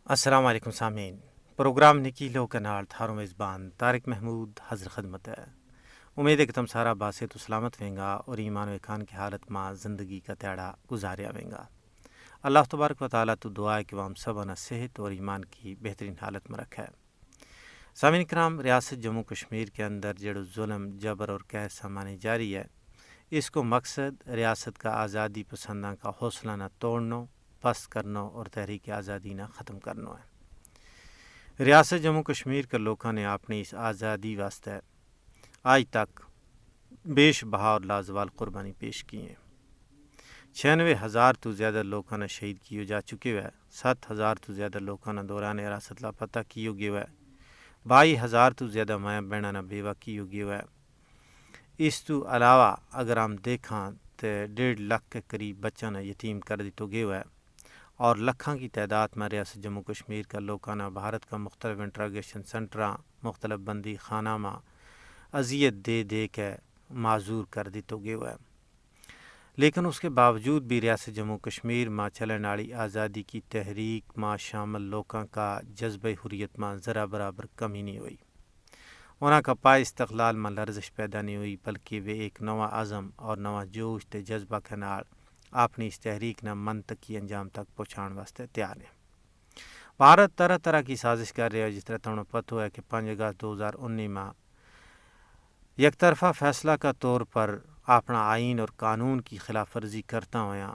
السلام علیکم سامعین، پروگرام نکیلو کنال تھاروں میزبان طارق محمود حضر خدمت ہے۔ امید ہے کہ تم سارا باسط و سلامت وینگا اور ایمان و خان کی حالت ماں زندگی کا تیڑا گزاریا وینگا۔ اللہ تبارک و تعالیٰ تو دعا ہے کہ وہ ہم سب نے صحت اور ایمان کی بہترین حالت میں رکھا ہے۔ سامعین کرام، ریاست جموں کشمیر کے اندر جڑو ظلم، جبر اور قہر سامانی جاری ہے، اس کو مقصد ریاست کا آزادی پسنداں کا حوصلہ نہ توڑنا، پست کرنا اور تحریک آزادی نہ ختم کرنا ہے۔ ریاست جموں کشمیر کے لوگوں نے اپنی اس آزادی واسطے آج تک بیش بہا اور لازوال قربانی پیش کی ہیں۔ 96,000 تو زیادہ لوگوں نے شہید کیے جا چکے ہوئے، 7,000 تو زیادہ لوگوں نے دوران حراست لاپتہ کیے گئے ہوئے، 22,000 تو زیادہ ماں بہنوں نے بیوہ کیے گئے ہوئے۔ اس تو علاوہ اگر ہم دیکھاں تو 1.5 لاکھ کے قریب بچوں نے یتیم کر دیتے گئے ہوئے، اور لکھاں کی تعداد میں ریاست جموں کشمیر کا لوگوں نے بھارت کا مختلف انٹراگیشن سنٹراں، مختلف بندی خانہ میں اذیت دے دے کے معذور کر دیتے گئے ہوئے۔ لیکن اس کے باوجود بھی ریاست جموں کشمیر میں چلنے والی آزادی کی تحریک میں شامل لوگوں کا جذبہ حریت میں ذرا برابر کمی نہیں ہوئی۔ انہاں کا پائے استقلال میں لرزش پیدا نہیں ہوئی، بلکہ وہ ایک نواں عزم اور نواں جوش تے جذبہ کے نال اپنی اس تحریک نہ منطقی انجام تک پہنچان واسطے تیار ہے۔ بھارت طرح طرح کی سازش کر رہا ہے، جس طرح تمہیں پتہ ہے کہ 5 اگست 2019 میں یک طرفہ فیصلہ کا طور پر اپنا آئین اور قانون کی خلاف ورزی کرتا ہوا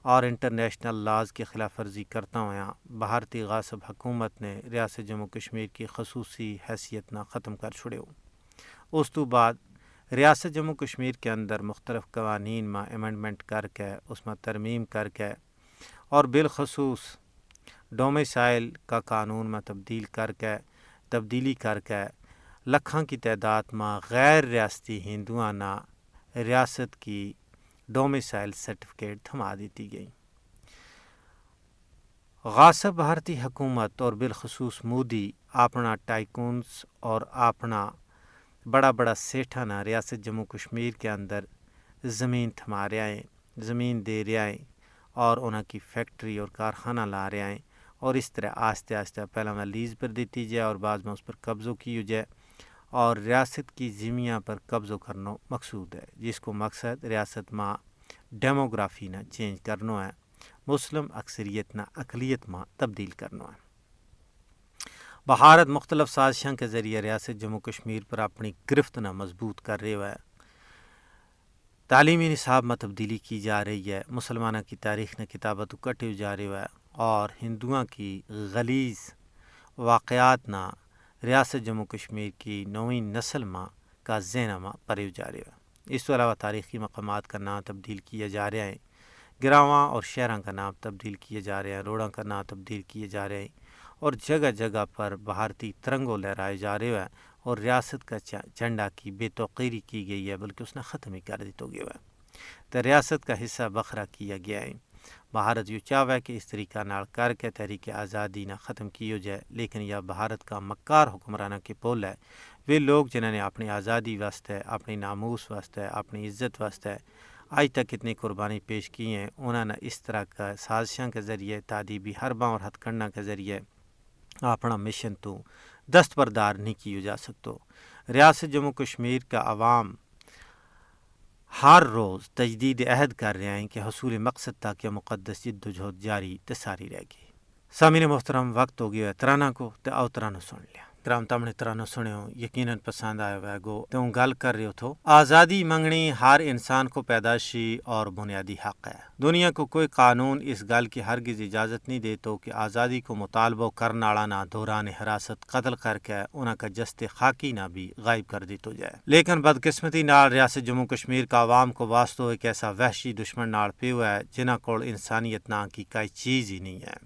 اور انٹرنیشنل لاز کی خلاف ورزی کرتا ہوا بھارتی غاصب حکومت نے ریاست جموں کشمیر کی خصوصی حیثیت نہ ختم کر چھڑے ہو۔ اس تو بعد ریاست جموں کشمیر کے اندر مختلف قوانین میں امینڈمنٹ کر کے، اس میں ترمیم کر کے، اور بالخصوص ڈومیسائل کا قانون میں تبدیلی کر کے لکھاں کی تعداد میں غیر ریاستی ہندوؤں نہ ریاست کی ڈومیسائل سرٹیفکیٹ تھما دیتی گئی۔ غاصب بھارتی حکومت اور بالخصوص مودی اپنا ٹائکونز اور اپنا بڑا بڑا سیٹھا نہ ریاست جموں کشمیر کے اندر زمین تھما رہے ہیں، زمین دے رہے ہیں اور انہاں کی فیکٹری اور کارخانہ لا رہے ہیں، اور اس طرح آہستہ آہستہ پہلا میں لیز پر دیتی جائے اور بعد میں اس پر قبضہ کی جائے، اور ریاست کی زمینوں پر قبضہ کرنا مقصود ہے، جس کو مقصد ریاست میں ڈیموگرافی نہ چینج کرنا ہے، مسلم اکثریت نہ اقلیت میں تبدیل کرنا ہے۔ بھارت مختلف سازشوں کے ذریعے ریاست جموں کشمیر پر اپنی گرفت نہ مضبوط کر رہے ہوئے، تعلیمی نصاب میں تبدیلی کی جا رہی ہے، مسلمانوں کی تاریخ نے کتابت کٹے جا رہے ہوئے، اور ہندوؤں کی غلیظ واقعات نہ ریاست جموں کشمیر کی نویں نسل میں کا ذہن میں پرے جا رہے ہوئے۔ اس کے علاوہ تاریخی مقامات کا نام تبدیل کیے جا رہے ہیں، گراواں اور شہراں کا نام تبدیل کیے جا رہے ہیں، روڑاں کا نام تبدیل کیے جا رہے ہیں، اور جگہ جگہ پر بھارتی ترنگوں لہرائے جا رہے ہیں، اور ریاست کا جھنڈا کی بے توقیری کی گئی ہے، بلکہ اس نے ختم ہی کر دیتا گیا ہے، تو ریاست کا حصہ بکھرا کیا گیا ہے۔ بھارت یہ چاہے کہ اس طریقہ نال کر کے تحریک آزادی نہ ختم کی ہو جائے، لیکن یہ بھارت کا مکار حکمرانہ کے پول ہے، وہ لوگ جنہوں نے اپنی آزادی واسطے، اپنی ناموس واسطے، اپنی عزت واسطے آج تک اتنی قربانی پیش کی ہیں، انہوں نے اس طرح کا سازشوں کے ذریعے، تادیبی حربوں اور ہتھ کنڈا کے ذریعے اپنا مشن تو دستبردار نہیں کیا جا سکتا۔ ریاست جموں کشمیر کا عوام ہر روز تجدید عہد کر رہے ہیں کہ حصول مقصد تک یہ مقدس جد و جہد جاری ساری رہ گی۔ سامعین محترم، وقت ہو گیا ہے ترانہ کو، تو آؤ ترانہ سن لیا۔ کرام تم نے ترانہ سنے ہو، یقیناً پسند آیا ہوا گو تو گل کر رہے ہو تو آزادی منگنی ہر انسان کو پیدائشی اور بنیادی حق ہے۔ دنیا کو کوئی قانون اس گل کی ہرگز اجازت نہیں دیتا کہ آزادی کو مطالبہ کرنے والا نہ دوران حراست قتل کر کے انہاں کا جست خاکی نہ بھی غائب کر دیتا جائے۔ لیکن بدقسمتی نال ریاست جموں کشمیر کا عوام کو واسطو ایک ایسا وحشی دشمن نال پیو ہے جنہاں کول انسانیت نام کی کوئی چیز ہی نہیں ہے،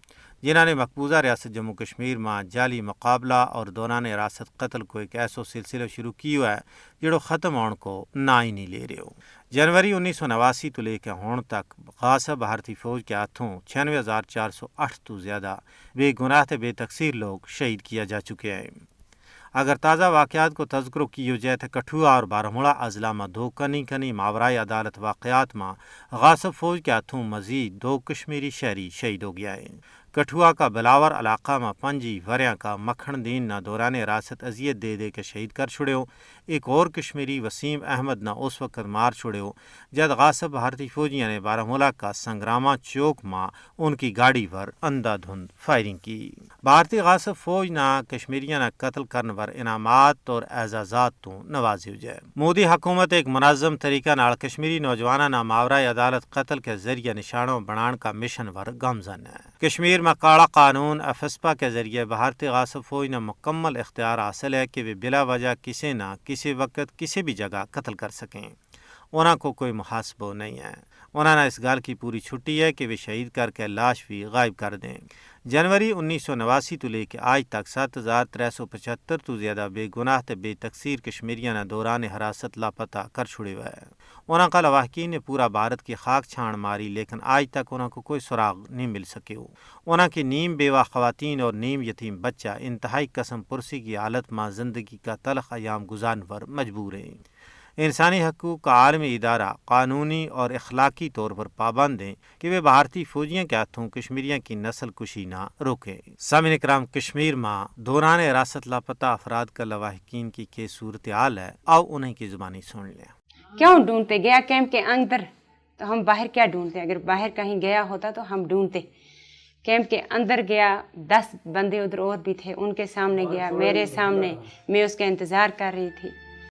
جنہوں نے مقبوضہ ریاست جموں کشمیر میں جعلی مقابلہ اور دوران حراست قتل کو ایک ایسا سلسلہ شروع کیا ہے جڑو ختم ہونے کو نہ ہی نہیں لے رہے ہو۔ جنوری 1989 تو لے کے ہون تک غاصب بھارتی فوج کے ہاتھوں 96,408 تو زیادہ بے گناہ تے بے تقصیر لوگ شہید کیا جا چکے ہیں۔ اگر تازہ واقعات کو تذکرہ کیا جائے تو کٹھوا اور بارہمولہ اضلاع میں 2 کنی ماورائے عدالت واقعات میں غاصب فوج کے ہاتھوں مزید 2 کشمیری شہری شہید ہو گیا ہے۔ کٹھوا کا بلاور علاقہ میں 5 وریاں کا مکھن دین نہ دوران راست اذیت دے دے کے شہید کر چھڑیو۔ ایک اور کشمیری وسیم احمد نہ اس وقت مار چھڑیو جد غاصب بھارتی فوجیاں نے بارہمولہ کا سنگراما چوک میں ان کی گاڑی پر اندھا دھند فائرنگ کی۔ بھارتی غاصب فوج نہ کشمیریاں نہ قتل کرنے پر انعامات اور اعزازات تو نوازی جائے۔ مودی حکومت ایک منظم طریقہ نال کشمیری نوجوانوں نہ ماورائے عدالت قتل کے ذریعے نشانوں بنان کا مشن پر گامزن ہے۔ کشمیر میں کالا قانون افسپا کے ذریعے بھارتی غاصب فوج نے مکمل اختیار حاصل ہے کہ وہ بلا وجہ کسی نہ کسی وقت کسی بھی جگہ قتل کر سکیں۔ انہوں کو کوئی محاسبہ نہیں ہے۔ انہوں نے اس گال کی پوری چھٹی ہے کہ وہ شہید کر کے لاش بھی غائب کر دیں۔ جنوری 1989 تو لے کے آج تک 7375 تو زیادہ بے گناہ تے بے تقصیر کشمیریاں نے دوران حراست لاپتہ کر چھڑے ہوئے ہے۔ انہوں کا لواحقین نے پورا بھارت کی خاک چھان ماری لیکن آج تک انہوں کو کوئی سراغ نہیں مل سکے ہو۔ انہوں کی نیم بیوہ خواتین اور نیم یتیم بچہ انتہائی قسم پرسی کی حالت میں زندگی کا تلخ ایام گزارنے پر مجبور ہیں۔ انسانی حقوق کا عالمی ادارہ قانونی اور اخلاقی طور پر پابند ہیں کہ وہ بھارتی فوجیوں کے ہاتھوں کشمیریوں کی نسل کشی نہ روکے۔ سامعین کرام، کشمیر میں دوران حراست لاپتہ افراد کا لواحقین کی کیا صورتحال ہے، آؤ انہیں کی زبانی سن لیں۔ کیوں ڈھونڈتے؟ گیا کیمپ کے اندر تو ہم باہر کیا ڈھونڈتے؟ اگر باہر کہیں گیا ہوتا تو ہم ڈھونڈتے۔ کیمپ کے اندر گیا، 10 بندے ادھر اور بھی تھے، ان کے سامنے گیا، میرے سامنے، میں اس کا انتظار کر رہی تھی۔